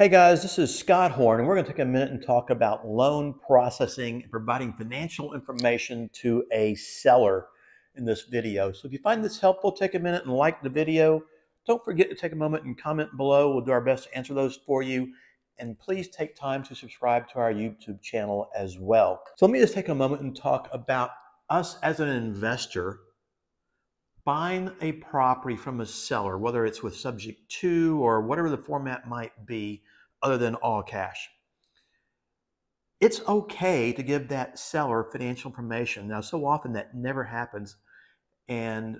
Hey guys, this is Scott Horn, and we're going to take a minute and talk about loan processing and providing financial information to a seller in this video. So if you find this helpful, take a minute and like the video. Don't forget to take a moment and comment below. We'll do our best to answer those for you. And please take time to subscribe to our YouTube channel as well. So let me just take a moment and talk about us as an investor buying a property from a seller, whether it's with subject to or whatever the format might be, other than all cash. It's okay to give that seller financial information. Now, so often that never happens. And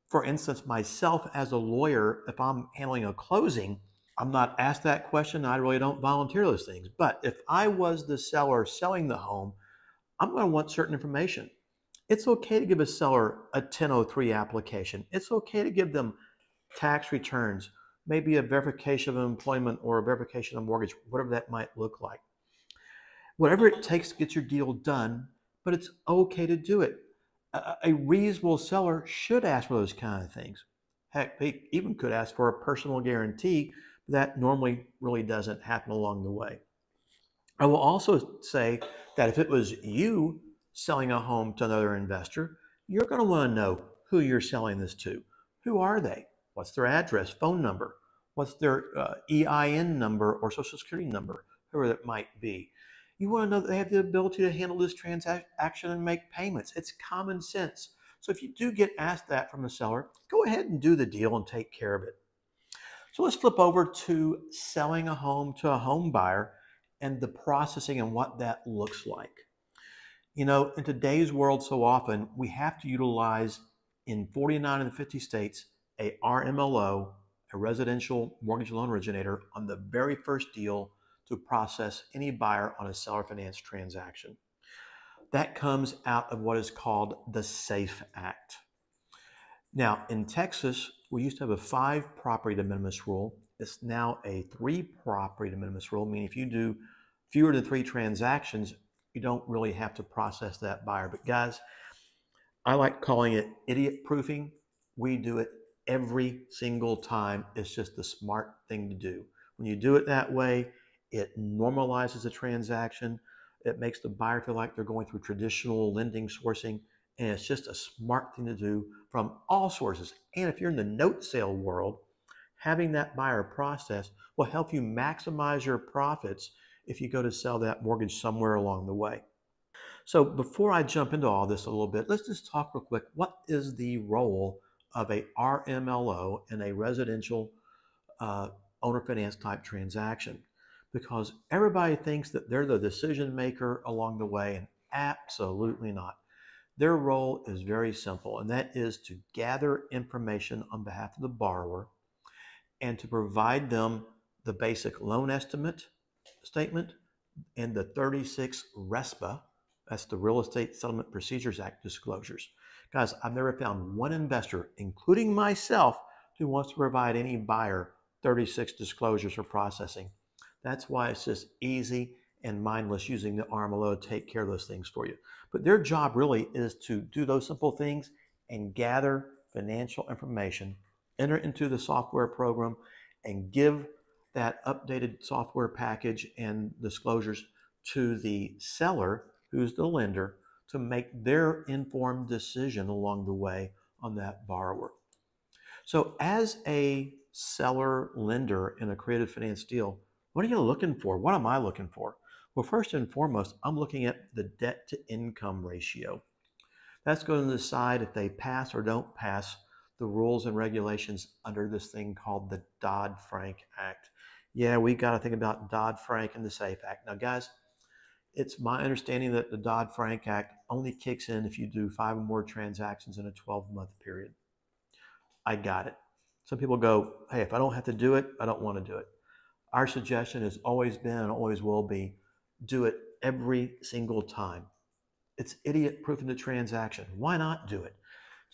for instance, myself as a lawyer, if I'm handling a closing, I'm not asked that question. I really don't volunteer those things. But if I was the seller selling the home, I'm going to want certain information. It's okay to give a seller a 1003 application. It's okay to give them tax returns, maybe a verification of employment or a verification of mortgage, whatever that might look like. Whatever it takes to get your deal done, but it's okay to do it. A reasonable seller should ask for those kind of things. Heck, they even could ask for a personal guarantee. That normally really doesn't happen along the way. I will also say that if it was you selling a home to another investor, you're going to want to know who you're selling this to. Who are they? What's their address, phone number? What's their EIN number or social security number, whoever it might be? You want to know that they have the ability to handle this transaction and make payments. It's common sense. So if you do get asked that from a seller, go ahead and do the deal and take care of it. So let's flip over to selling a home to a home buyer and the processing and what that looks like. You know, in today's world, so often we have to utilize in 49 of the 50 states a RMLO, a residential mortgage loan originator, on the very first deal to process any buyer on a seller finance transaction. That comes out of what is called the SAFE Act. Now, in Texas, we used to have a 5 property de minimis rule. It's now a 3 property de minimis rule, meaning if you do fewer than 3 transactions, you don't really have to process that buyer. But guys, I like calling it idiot proofing. We do it every single time. It's just the smart thing to do. When you do it that way, it normalizes the transaction. It makes the buyer feel like they're going through traditional lending sourcing. And it's just a smart thing to do from all sources. And if you're in the note sale world, having that buyer process will help you maximize your profits if you go to sell that mortgage somewhere along the way. So before I jump into all this a little bit, let's just talk real quick. What is the role of a RMLO in a residential owner finance type transaction? Because everybody thinks that they're the decision maker along the way, and absolutely not. Their role is very simple, and that is to gather information on behalf of the borrower and to provide them the basic loan estimate statement and the 36 RESPA, that's the Real Estate Settlement Procedures Act disclosures. Guys, I've never found one investor, including myself, who wants to provide any buyer 36 disclosures for processing. That's why it's just easy and mindless using the RMLO to take care of those things for you. But their job really is to do those simple things and gather financial information, enter it into the software program, and give that updated software package and disclosures to the seller, who's the lender, to make their informed decision along the way on that borrower. So as a seller lender in a creative finance deal, what are you looking for? What am I looking for? Well, first and foremost, I'm looking at the debt to income ratio. That's going to decide if they pass or don't pass the rules and regulations under this thing called the Dodd-Frank Act. Yeah, we got to think about Dodd-Frank and the SAFE Act. Now, guys, it's my understanding that the Dodd-Frank Act only kicks in if you do 5 or more transactions in a 12-month period. I got it. Some people go, hey, if I don't have to do it, I don't want to do it. Our suggestion has always been and always will be, do it every single time. It's idiot-proofing the transaction. Why not do it?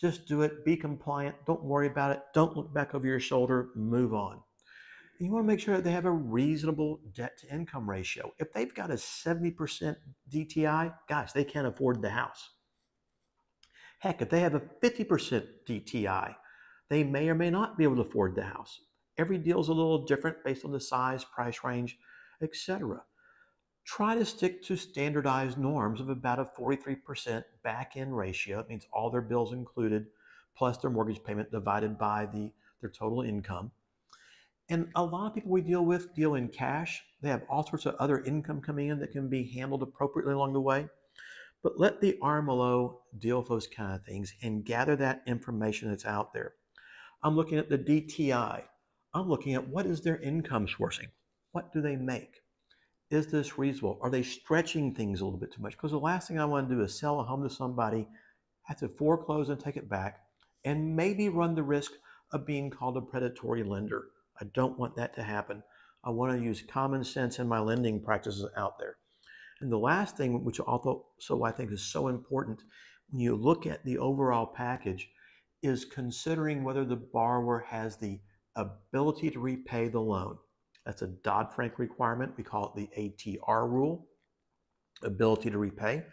Just do it, be compliant, don't worry about it, don't look back over your shoulder, move on. And you want to make sure that they have a reasonable debt-to-income ratio. If they've got a 70% DTI, guys, they can't afford the house. Heck, if they have a 50% DTI, they may or may not be able to afford the house. Every deal is a little different based on the size, price range, etc. Try to stick to standardized norms of about a 43% back-end ratio. It means all their bills included, plus their mortgage payment divided by their total income. And a lot of people we deal with deal in cash. They have all sorts of other income coming in that can be handled appropriately along the way. But let the RMLO deal with those kind of things and gather that information that's out there. I'm looking at the DTI. I'm looking at what is their income sourcing? What do they make? Is this reasonable? Are they stretching things a little bit too much? Because the last thing I want to do is sell a home to somebody, have to foreclose and take it back, and maybe run the risk of being called a predatory lender. I don't want that to happen. I want to use common sense in my lending practices out there. And the last thing, which also I think is so important when you look at the overall package, is considering whether the borrower has the ability to repay the loan. That's a Dodd-Frank requirement. We call it the ATR rule, ability to repay.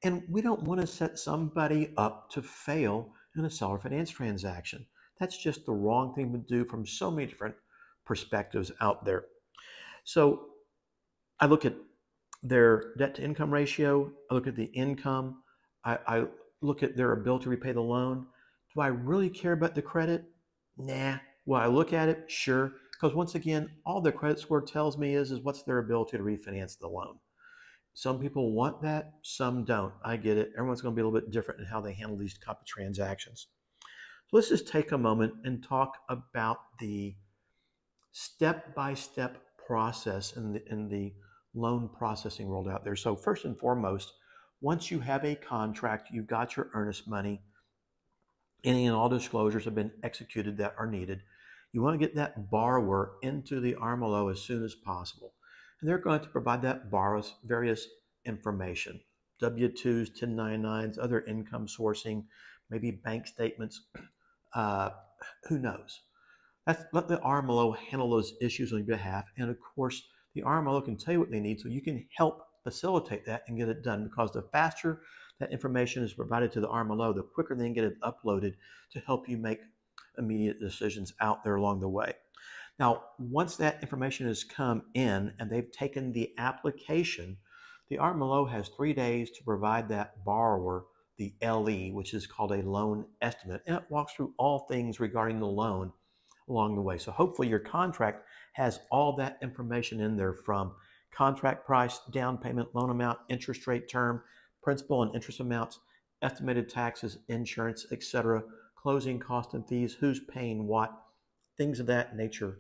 And we don't want to set somebody up to fail in a seller finance transaction. That's just the wrong thing to do from so many different perspectives out there. So I look at their debt to income ratio, I look at the income, I look at their ability to repay the loan. Do I really care about the credit? Nah. Will I look at it? Sure. Because once again, all the credit score tells me is what's their ability to refinance the loan. Some people want that, some don't. I get it. Everyone's going to be a little bit different in how they handle these type of transactions. So let's just take a moment and talk about the step-by-step process in the loan processing world out there. So first and foremost, once you have a contract, you've got your earnest money, any and all disclosures have been executed that are needed. You want to get that borrower into the RMLO as soon as possible. And they're going to provide that borrower various information, W-2s, 1099s, other income sourcing, maybe bank statements, who knows. Let the RMLO handle those issues on your behalf. And of course, the RMLO can tell you what they need so you can help facilitate that and get it done, because the faster that information is provided to the RMLO, the quicker they can get it uploaded to help you make immediate decisions out there along the way. Now, once that information has come in and they've taken the application, the RMLO has 3 days to provide that borrower the LE, which is called a loan estimate, and it walks through all things regarding the loan along the way. So hopefully your contract has all that information in there, from contract price, down payment, loan amount, interest rate term, principal and interest amounts, estimated taxes, insurance, etc., closing costs and fees, who's paying what, things of that nature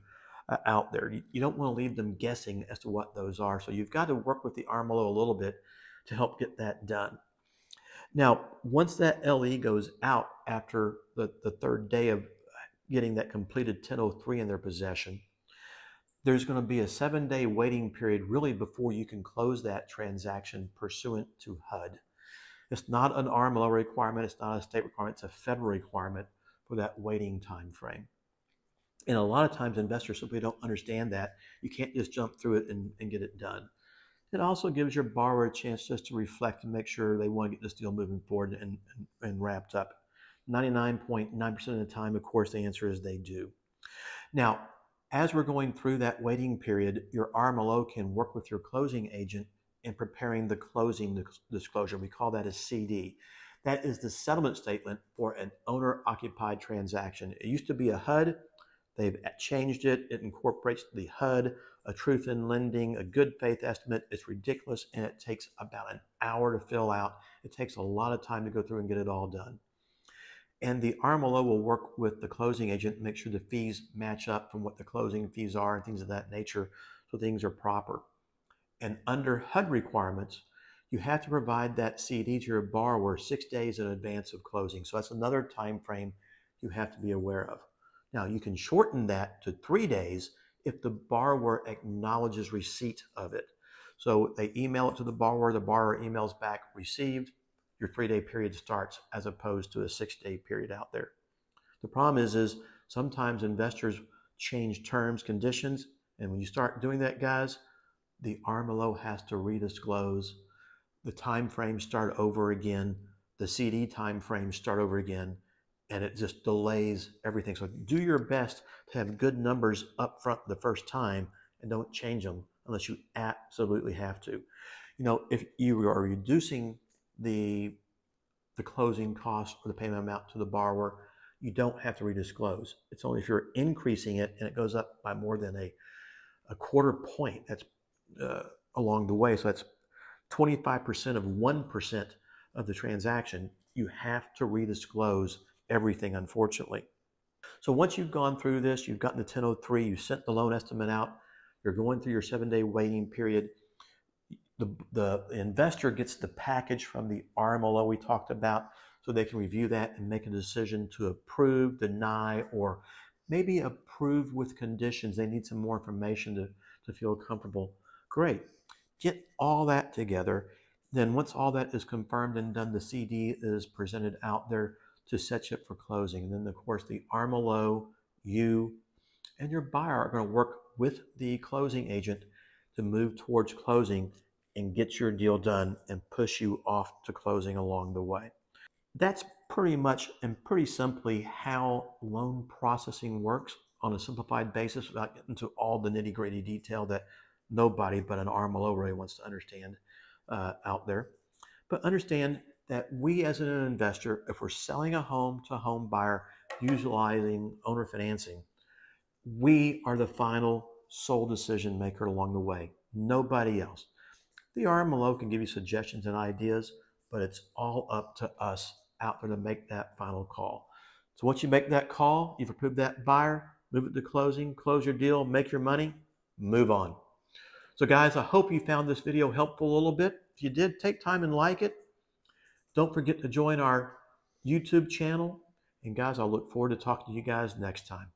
out there. You don't want to leave them guessing as to what those are. So you've got to work with the RMLO a little bit to help get that done. Now, once that LE goes out after the third day of getting that completed 1003 in their possession, there's going to be a 7-day waiting period really before you can close that transaction pursuant to HUD. It's not an RMLO requirement, it's not a state requirement, it's a federal requirement for that waiting time frame. And a lot of times investors simply don't understand that. You can't just jump through it and get it done. It also gives your borrower a chance just to reflect and make sure they want to get this deal moving forward and wrapped up. 99.9% of the time, of course, the answer is they do. Now, as we're going through that waiting period, your RMLO can work with your closing agent in preparing the closing disclosure. We call that a CD. That is the settlement statement for an owner-occupied transaction. It used to be a HUD. They've changed it. It incorporates the HUD, a truth in lending, a good faith estimate. It's ridiculous, and it takes about an hour to fill out. It takes a lot of time to go through and get it all done. And the RMLO will work with the closing agent to make sure the fees match up from what the closing fees are and things of that nature, so things are proper. And under HUD requirements, you have to provide that CD to your borrower 6 days in advance of closing. So that's another time frame you have to be aware of. Now, you can shorten that to 3 days if the borrower acknowledges receipt of it. So they email it to the borrower emails back received, your 3-day period starts, as opposed to a 6-day period out there. The problem is sometimes investors change terms, conditions, and when you start doing that, guys, the RMLO has to redisclose. The time frames start over again, the CD time frames start over again, and it just delays everything. So do your best to have good numbers up front the first time, and don't change them unless you absolutely have to. If you are reducing the closing cost or the payment amount to the borrower, you don't have to redisclose. It's only if you're increasing it and it goes up by more than a quarter point, that's along the way. So that's 25% of 1% of the transaction. You have to redisclose everything, unfortunately. So once you've gone through this, you've gotten the 1003, you sent the loan estimate out, you're going through your 7-day waiting period. The investor gets the package from the RMLO we talked about, so they can review that and make a decision to approve, deny, or maybe approve with conditions. They need some more information to feel comfortable. Great. Get all that together. Then once all that is confirmed and done, the CD is presented out there to set you up for closing. And then, of course, the RMLO, you, and your buyer are going to work with the closing agent to move towards closing and get your deal done and push you off to closing along the way. That's pretty much and pretty simply how loan processing works on a simplified basis, without getting into all the nitty-gritty detail that nobody but an RMLO really wants to understand out there. But understand that we as an investor, if we're selling a home to a home buyer utilizing owner financing, we are the final sole decision maker along the way, nobody else. The RMLO can give you suggestions and ideas, but it's all up to us out there to make that final call. So once you make that call, you've approved that buyer, move it to closing, close your deal, make your money, move on. So guys, I hope you found this video helpful a little bit. If you did, take time and like it. Don't forget to join our YouTube channel. And guys, I'll look forward to talking to you guys next time.